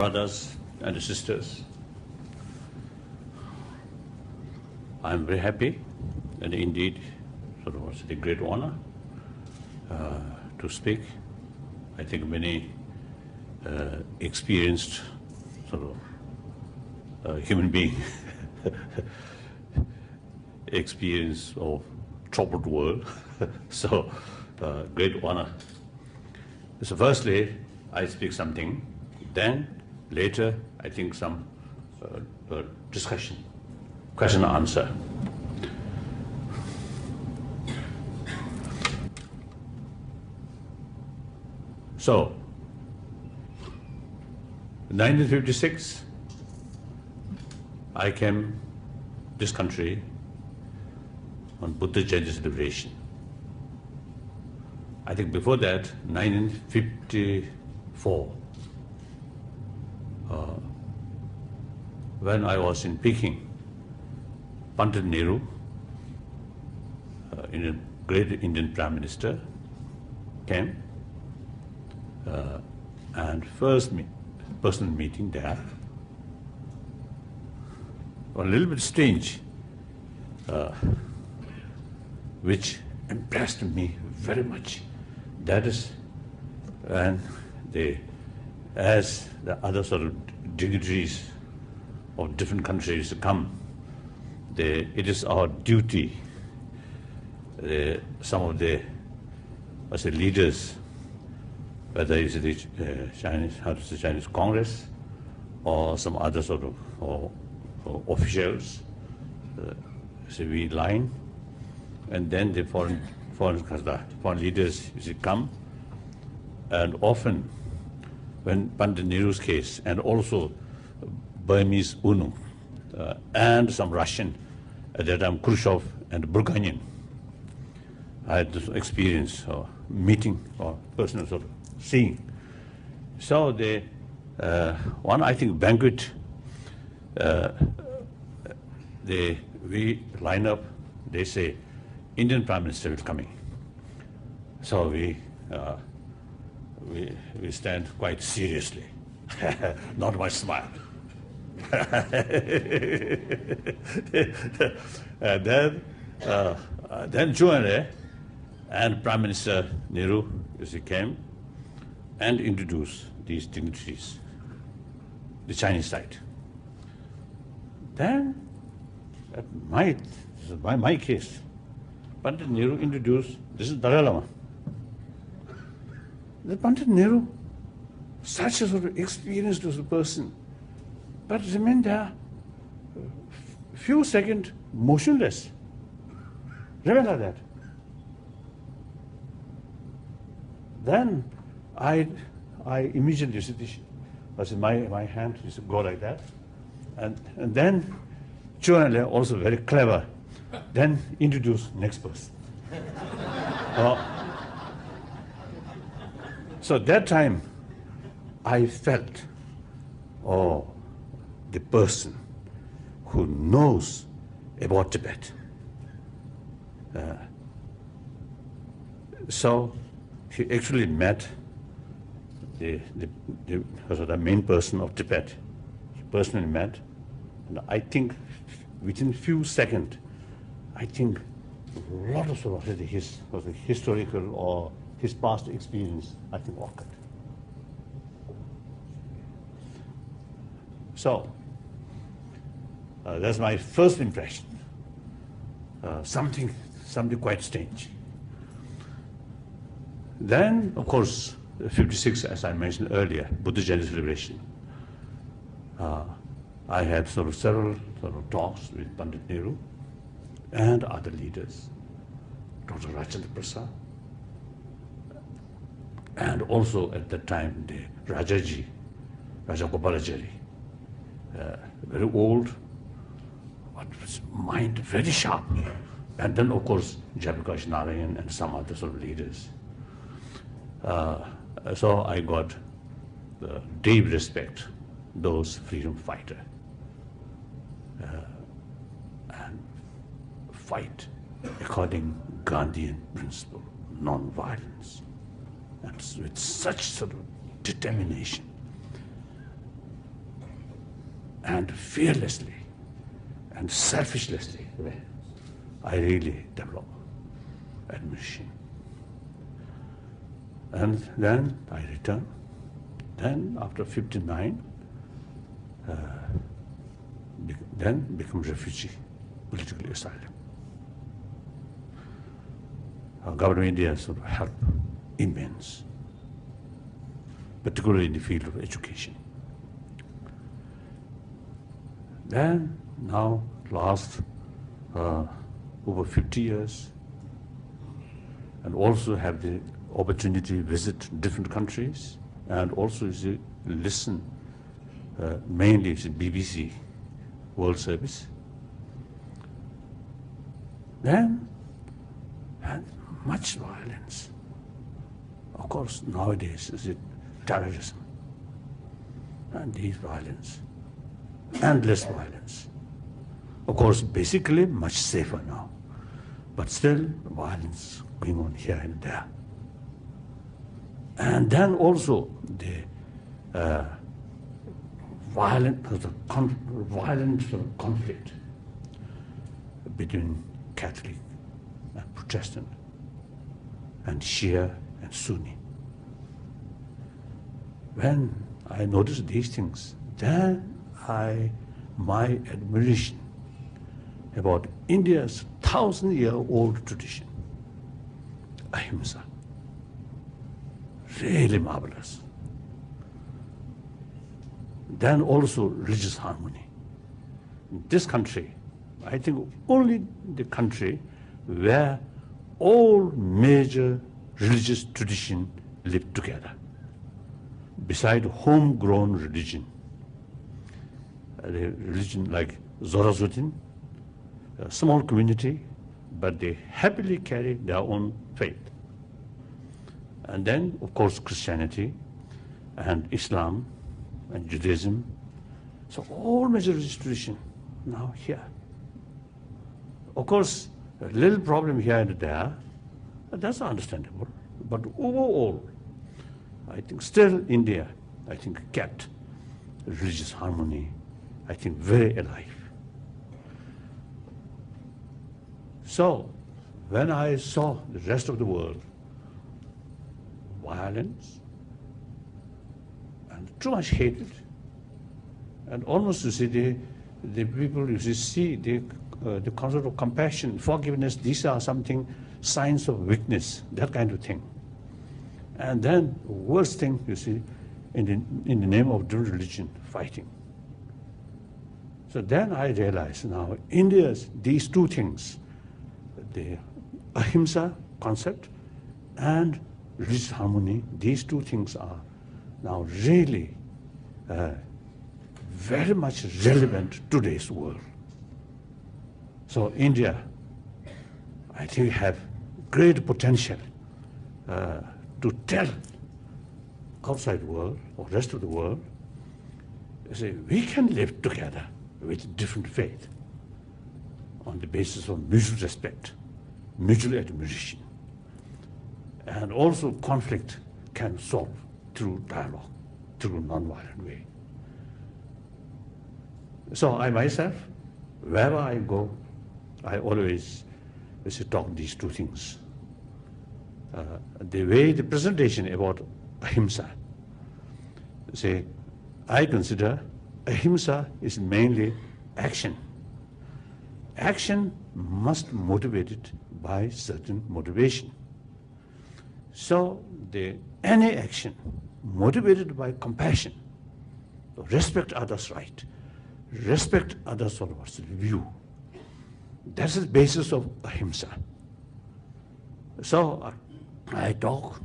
Brothers and sisters, I am very happy and indeed it's a great honor to speak. I think many experienced human being experience of troubled world, so great honor. So firstly, I speak something, then later I think some discussion, question and answer. So, 1956, I came this country on Buddha Jayanti celebration. I think before that, 1954, when I was in Peking, Pandit Nehru, great Indian Prime Minister, came, and first personal meeting there, a little bit strange, which impressed me very much. That is, and as the other sort of dignitaries of different countries come, it is our duty, some of the leaders, whether it's the Chinese Congress or some other sort of officials, so we line, and then the foreign leaders come, and often when Pandit Nehru's case, and also Burmese UNO, and some Russian, at that time Khrushchev and Bulganin, I had this experience of meeting or personal sort of seeing. So one, I think, banquet, we line up, they say, Indian Prime Minister is coming. So we stand quite seriously, not much smile. And then Joanne and Prime Minister Nehru came and introduced these dignitaries, the Chinese side. Then, at my case, Pandit Nehru introduced, this is Dalai Lama. The Pandit Nehru, such a sort of experienced person, but remained there few seconds motionless. Remember that. Then I immediately my hand used to go like that, and then Chuan also very clever, then introduce next person. So that time I felt, the person who knows about Tibet. So he actually met the main person of Tibet. He personally met, and I think within few seconds, I think a lot of sort of his historical or his past experience, I think, occurred. So that's my first impression. Something quite strange. Then, of course, 56, as I mentioned earlier, Buddha Jayanti celebration. I had several talks with Pandit Nehru and other leaders, Dr. Rajendra Prasad, and also at that time the Raja Gopalachari, very old, but his mind very sharp. And then, of course, Jayaprakash Narayan and some other sort of leaders. So I got the deep respect, those freedom fighters, and fight according Gandhian principle, non-violence, and with such sort of determination. and fearlessly and selfishlessly, I really develop admiration. And then I return. Then after 59, then become refugee, political asylum. Government of India sort of help immense, particularly in the field of education. Then now last over 50 years, and also have the opportunity to visit different countries, and also listen mainly to BBC World Service. Then and much violence. Of course, nowadays is it terrorism, and these violence, endless violence. Of course, basically much safer now, but still violence going on here and there. And then also the violent conflict between Catholic and Protestant, and Shia and Sunni. When I noticed these things, then my admiration about India's 1,000-year-old tradition, ahimsa, really marvelous. Then also religious harmony. In this country, I think only the country where all major religious traditions live together, beside homegrown religion. The religion like Zoroastrian, a small community, but they happily carry their own faith. And then, of course, Christianity and Islam and Judaism. So all major religious traditions now here. Of course, a little problem here and there, that's understandable. But overall, I think still India, I think, kept religious harmony, I think, very alive. So when I saw the rest of the world, violence and too much hatred, and almost you see the people, you see the concept of compassion, forgiveness, these are something, signs of weakness, that kind of thing. And then worst thing, you see, in the name of different religion, fighting. So then I realized now India's these two things, the ahimsa concept and religious harmony, these two things are now really very much relevant to today's world. So India, I think, have great potential to tell outside world or rest of the world, say we can live together with different faith on the basis of mutual respect, mutual admiration, and also conflict can solve through dialogue, through non-violent way. So I myself, wherever I go, I always talk these two things. The way the presentation about ahimsa, say, I consider ahimsa is mainly action. Action must be motivated by certain motivation. So any action motivated by compassion, respect others' right, respect others' view, that's the basis of ahimsa. So I talk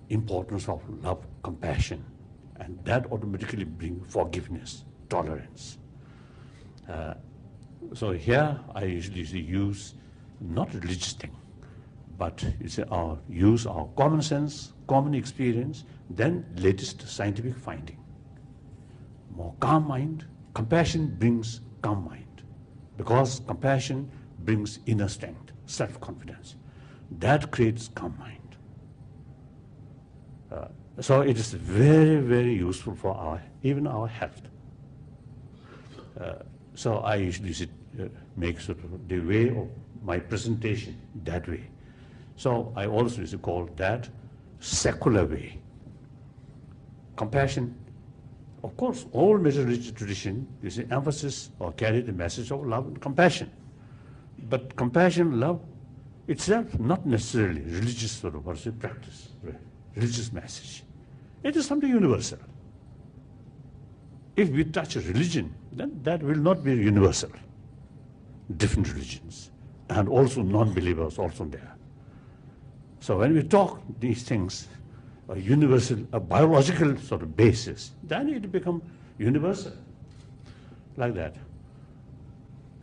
importance of love, compassion, and that automatically brings forgiveness, tolerance. So here I usually use not religious thing, but use our common sense, common experience, then latest scientific finding. More calm mind, compassion brings calm mind, because compassion brings inner strength, self-confidence. That creates calm mind. So it is very, very useful for even our health. So I usually make sort of the way of my presentation that way. So I also used to call that secular way. Compassion. Of course, all major religious tradition is an emphasis or carry the message of love and compassion. But compassion, love itself, not necessarily religious sort of practice, religious message. It is something universal. If we touch a religion, then that will not be universal. Different religions, and also non-believers also there. So when we talk these things, a universal, a biological sort of basis, then it becomes universal, like that.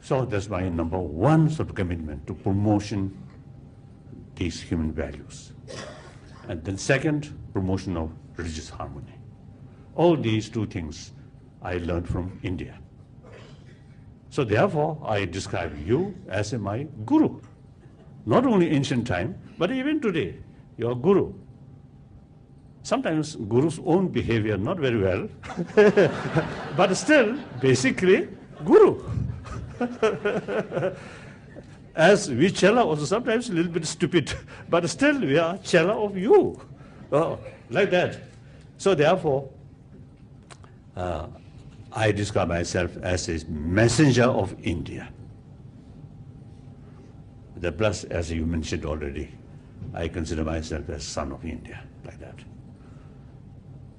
So that's my number one sort of commitment to promotion these human values. And then second, promotion of religious harmony. All these two things I learned from India. So therefore, I describe you as my guru. Not only ancient time, but even today, your guru. Sometimes guru's own behavior not very well, but still, basically, guru. As we chela also sometimes a little bit stupid, but still we are chela of you, like that. So therefore, I describe myself as a messenger of India. The plus, as you mentioned already, I consider myself as son of India, like that.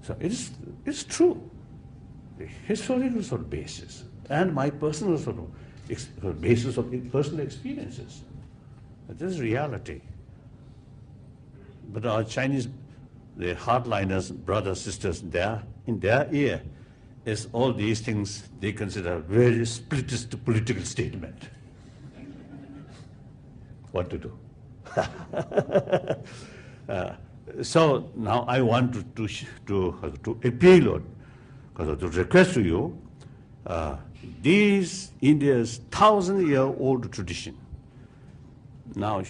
So it's true. The historical sort of basis and my personal sort of basis of personal experiences. This is reality. But our Chinese, the hardliners, brothers, sisters, in their ear is all these things they consider very splittist political statement. What to do? So now I want to appeal or to request to you, these India's 1,000-year-old tradition. Now,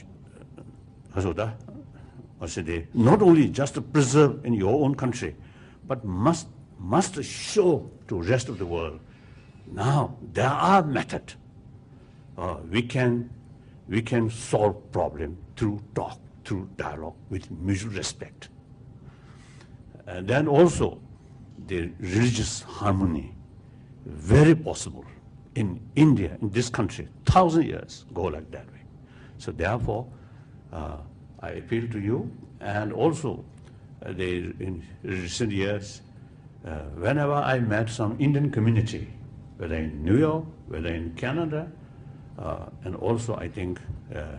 not only just to preserve in your own country, but must show to rest of the world. Now there are methods. We can solve problem through talk, through dialogue, with mutual respect. And then also the religious harmony, very possible in India, in this country, 1,000 years go like that way. So therefore, I appeal to you, and also in recent years, whenever I met some Indian community, whether in New York, whether in Canada, and also I think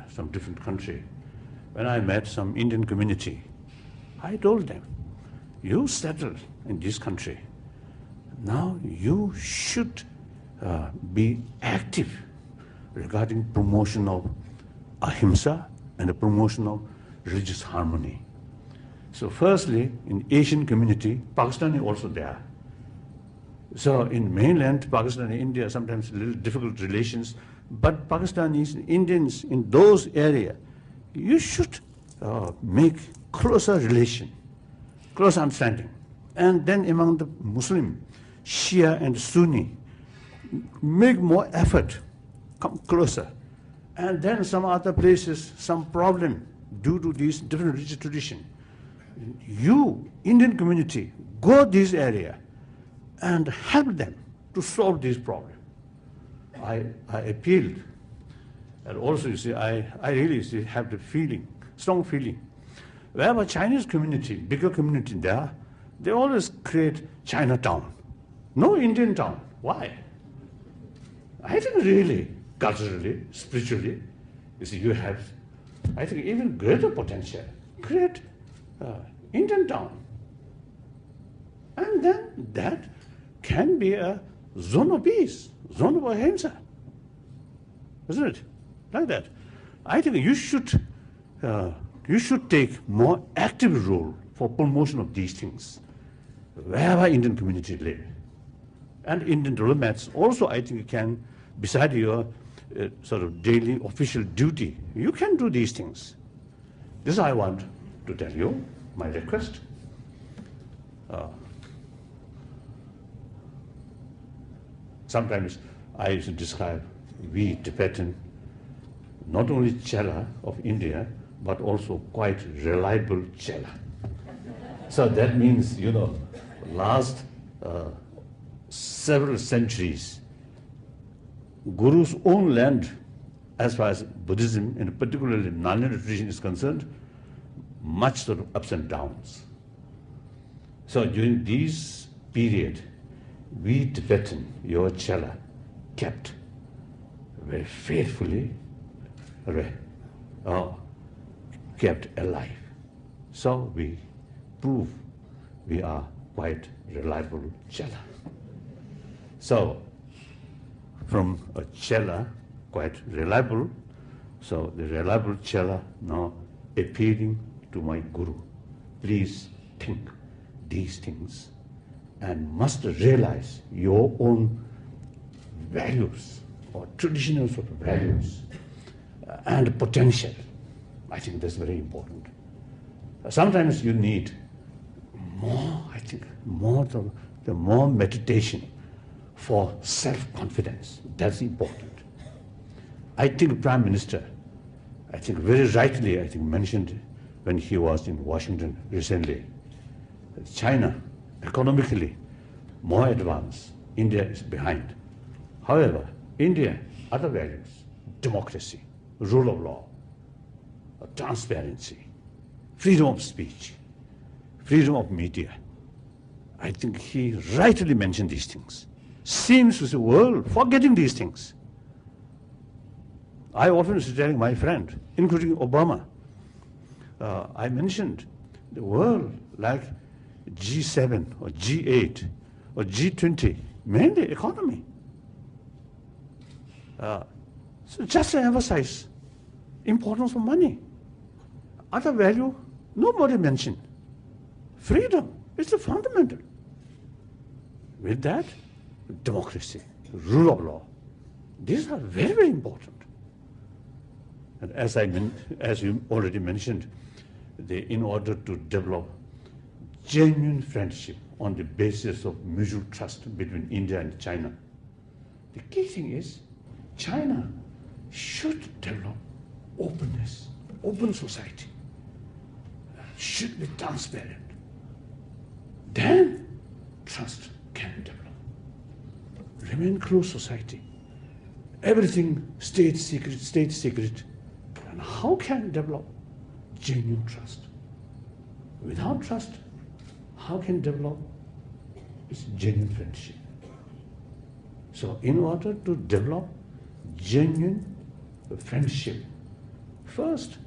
some different country, when I met some Indian community, I told them, you settle in this country. Now you should be active regarding promotion of ahimsa and the promotion of religious harmony. So firstly, in Asian community, Pakistani also there. So in mainland Pakistan and India, sometimes a little difficult relations, but Pakistanis, Indians in those areas, you should make closer relation, close understanding. And then among the Muslim, Shia and Sunni, make more effort, come closer. And then some other places, some problem due to these different religious tradition. You, Indian community, go this area and help them to solve this problem. I appealed. And also, you see, I really have the feeling, strong feeling. Wherever Chinese community, bigger community there, they always create Chinatown. No Indian town. Why? I think really, culturally, spiritually, you see, you have, I think, even greater potential. Create Indian town. And then that can be a zone of peace, zone of ahimsa. Isn't it? Like that. I think you should take more active role for promotion of these things, wherever Indian community live. And Indian diplomats also, I think, can, beside your sort of daily official duty, you can do these things. This I want to tell you, my request. Sometimes I used to describe we Tibetan, not only Chela of India, but also quite reliable Chela. So that means, last several centuries, Guru's own land, as far as Buddhism, and particularly Nalanda tradition is concerned, much sort of ups and downs. So during this period, we Tibetan, your Chela, kept very faithfully kept alive. So we prove we are quite reliable Chela. So from a Chela, quite reliable, so the reliable Chela now appealing to my Guru, please think these things and must realize your own values or traditional sort of values and potential. I think that's very important. Sometimes you need more, I think, the more meditation for self-confidence. That's important. I think Prime Minister, I think very rightly, mentioned when he was in Washington recently, that China, economically, more advanced. India is behind. However, India, other values, democracy, rule of law, transparency, freedom of speech, freedom of media. I think he rightly mentioned these things. Seems to the world forgetting these things. I often was telling my friend, including Obama, I mentioned the world like G7 or G8 or G20, mainly economy. So just to emphasize importance of money. Other value, nobody mentioned. Freedom is the fundamental. With that, democracy, rule of law, these are very, very important. And as you already mentioned, in order to develop genuine friendship on the basis of mutual trust between India and China, the key thing is China should develop openness, open society, should be transparent. Then trust can develop. Remain closed society. Everything state secret. And how can develop genuine trust? Without trust, how can develop genuine friendship? So in order to develop genuine friendship, first,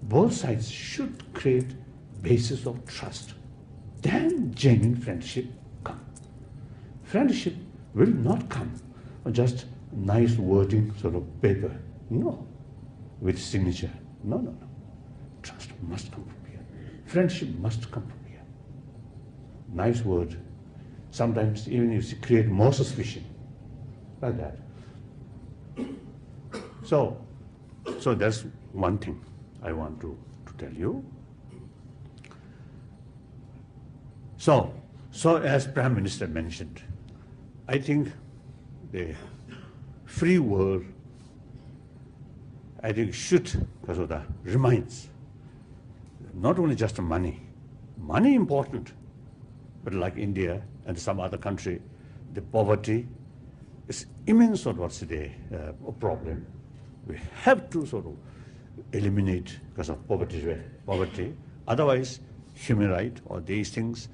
both sides should create basis of trust. Then genuine friendship come. Friendship will not come on just nice wording sort of paper. No. With signature. No. Trust must come from here. Friendship must come from here. Nice word. Sometimes even if you create more suspicion. Like that. So that's one thing I want to tell you. So as Prime Minister mentioned, I think the free world, I think should, reminds, not only just money important, but like India and some other country, the poverty is immense sort of today problem. We have to sort of eliminate because of poverty. Otherwise, human right or these things,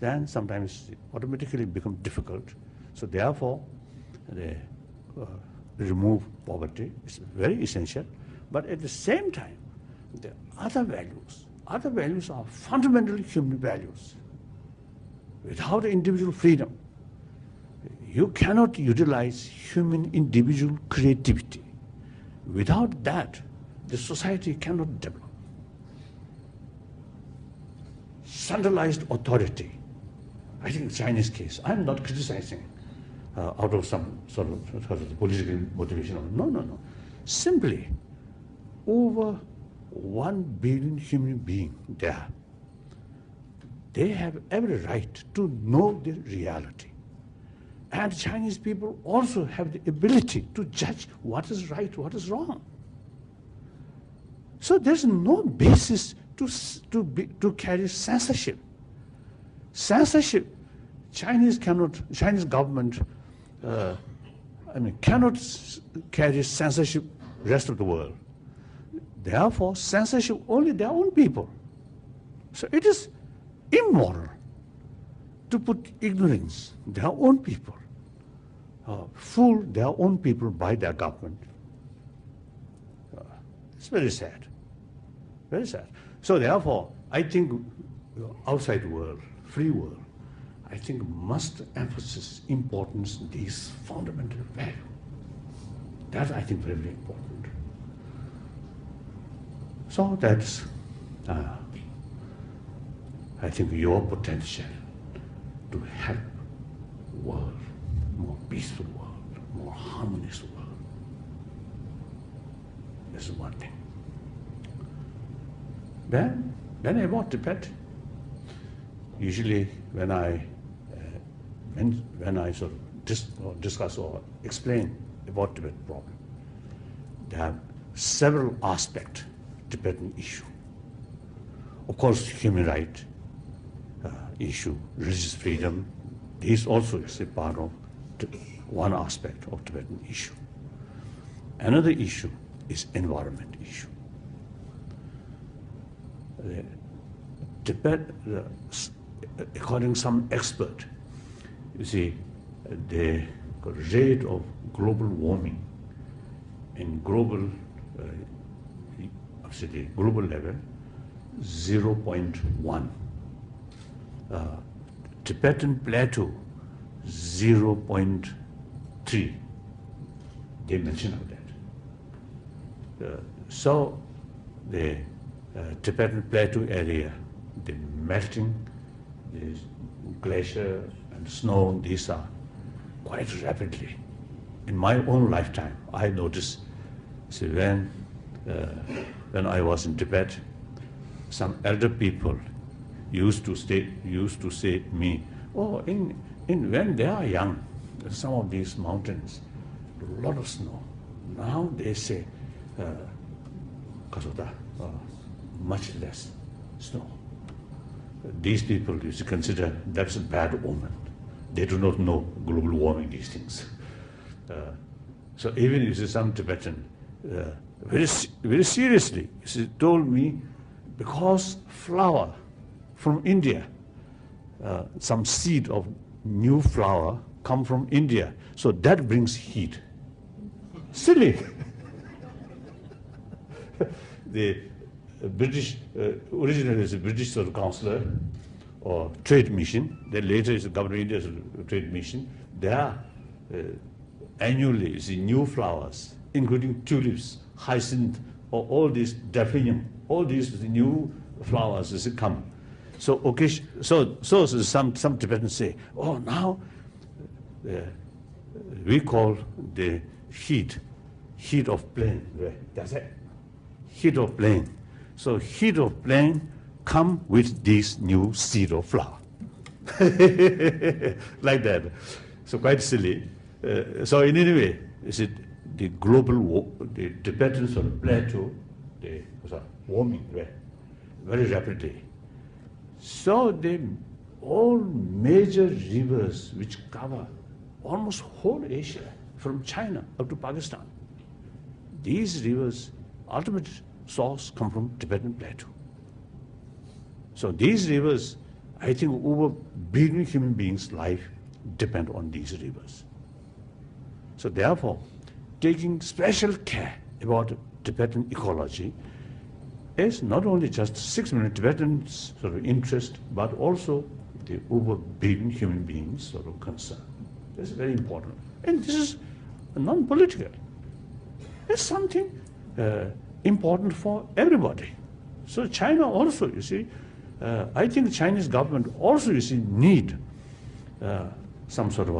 then sometimes automatically become difficult. So therefore, remove poverty is very essential. But at the same time, the other values are fundamentally human values. Without individual freedom, you cannot utilize human individual creativity. Without that, the society cannot develop. Centralized authority. I think Chinese case, I'm not criticizing out of some sort of political motivation. No. Simply, over 1 billion human beings there, they have every right to know the reality And Chinese people also have the ability to judge what is right, what is wrong. So there's no basis to carry censorship. Censorship, Chinese government, cannot carry censorship rest of the world. Therefore, censorship only their own people. So it is immoral to put ignorance, their own people, fool their own people by their government. It's very sad, very sad. So therefore, I think outside world, free world, I think must emphasize importance these fundamental values. That's, I think, very, very important. So that's, I think, your potential to help world, more peaceful world, more harmonious world. This is one thing. Then about Tibet, usually when I sort of discuss or explain about Tibet problem, there are several aspects Tibetan issue. Of course, human right issue, religious freedom, this also is a part of one aspect of Tibetan issue. Another issue is environment issue. Tibet, according to some expert, you see, the rate of global warming in global level, 0.1. Tibetan plateau, 0.3. They mention of that. So the Tibetan plateau area, the melting, the glacier and snow, these are quite rapidly. In my own lifetime, I noticed, see, when I was in Tibet, some elder people used to say to me, oh, when they are young, some of these mountains, a lot of snow. Now they say, much less snow. These people used to consider that's a bad omen. They do not know global warming, these things. So even you see some Tibetan, very seriously, he told me, because flower from India, some seed of new flower come from India, so that brings heat. Silly. The British, originally is a British sort of counselor or trade mission, then later is the government of India's trade mission. There annually is new flowers, including tulips, hyacinth, or all these daphnium, all these new flowers as come. So some Tibetans say, oh, now we call the heat of plain. That's it. Heat of plain. So heat of plain come with this new seed of flower. Like that. So quite silly. So in any way, is it the global, the Tibetan sort of plateau, the warming very rapidly. So all major rivers which cover almost whole Asia, from China up to Pakistan, these rivers, ultimate source come from Tibetan plateau. So these rivers, I think over billion human beings' life depend on these rivers. So therefore, taking special care about Tibetan ecology is not only just 6 million Tibetans' sort of interest, but also the over billion human beings' sort of concern. This is very important. And this is non-political. It's something important for everybody. So China also, you see, I think the Chinese government also, you see, need some sort of,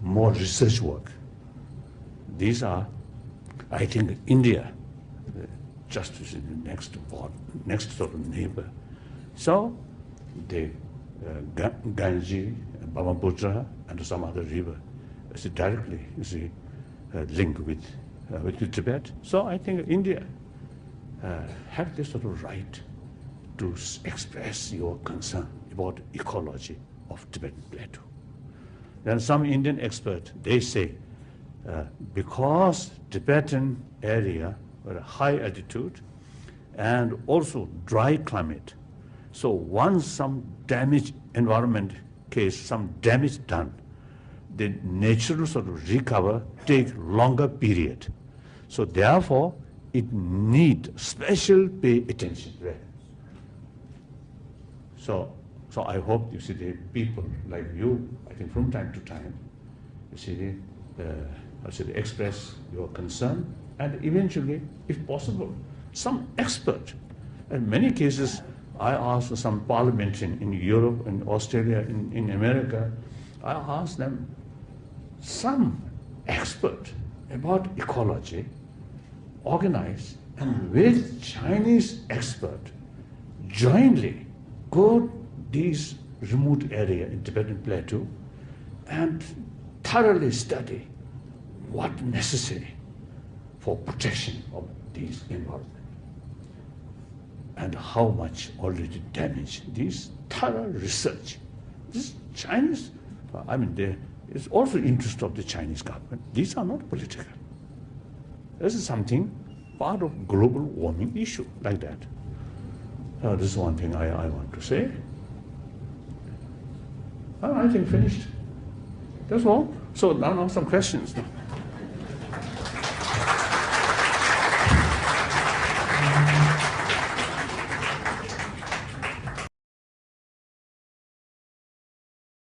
more research work. These are, I think, India, just the next sort of neighbor. So the Ganges, Brahmaputra and some other river is directly linked with Tibet. So I think India have this sort of right to express your concern about ecology of Tibetan Plateau. Then some Indian experts, they say, because Tibetan area were high altitude and also dry climate, so once some damage environment case, some damage done, the natural sort of recover take longer period. So therefore, it need special pay attention there. So I hope you see the people like you, I think from time to time, you see they express your concern, and eventually, if possible, some expert. In many cases, I asked some parliamentarians in Europe, in Australia, in America, I asked them, some expert about ecology, organize and with Chinese expert jointly go these remote area in Tibetan Plateau and thoroughly study what necessary for protection of these environment and how much already damage. These thorough research. This Chinese, there is also interest of the Chinese government. These are not political. This is something part of global warming issue like that. This is one thing I want to say. I think finished. That's all. So now some questions now.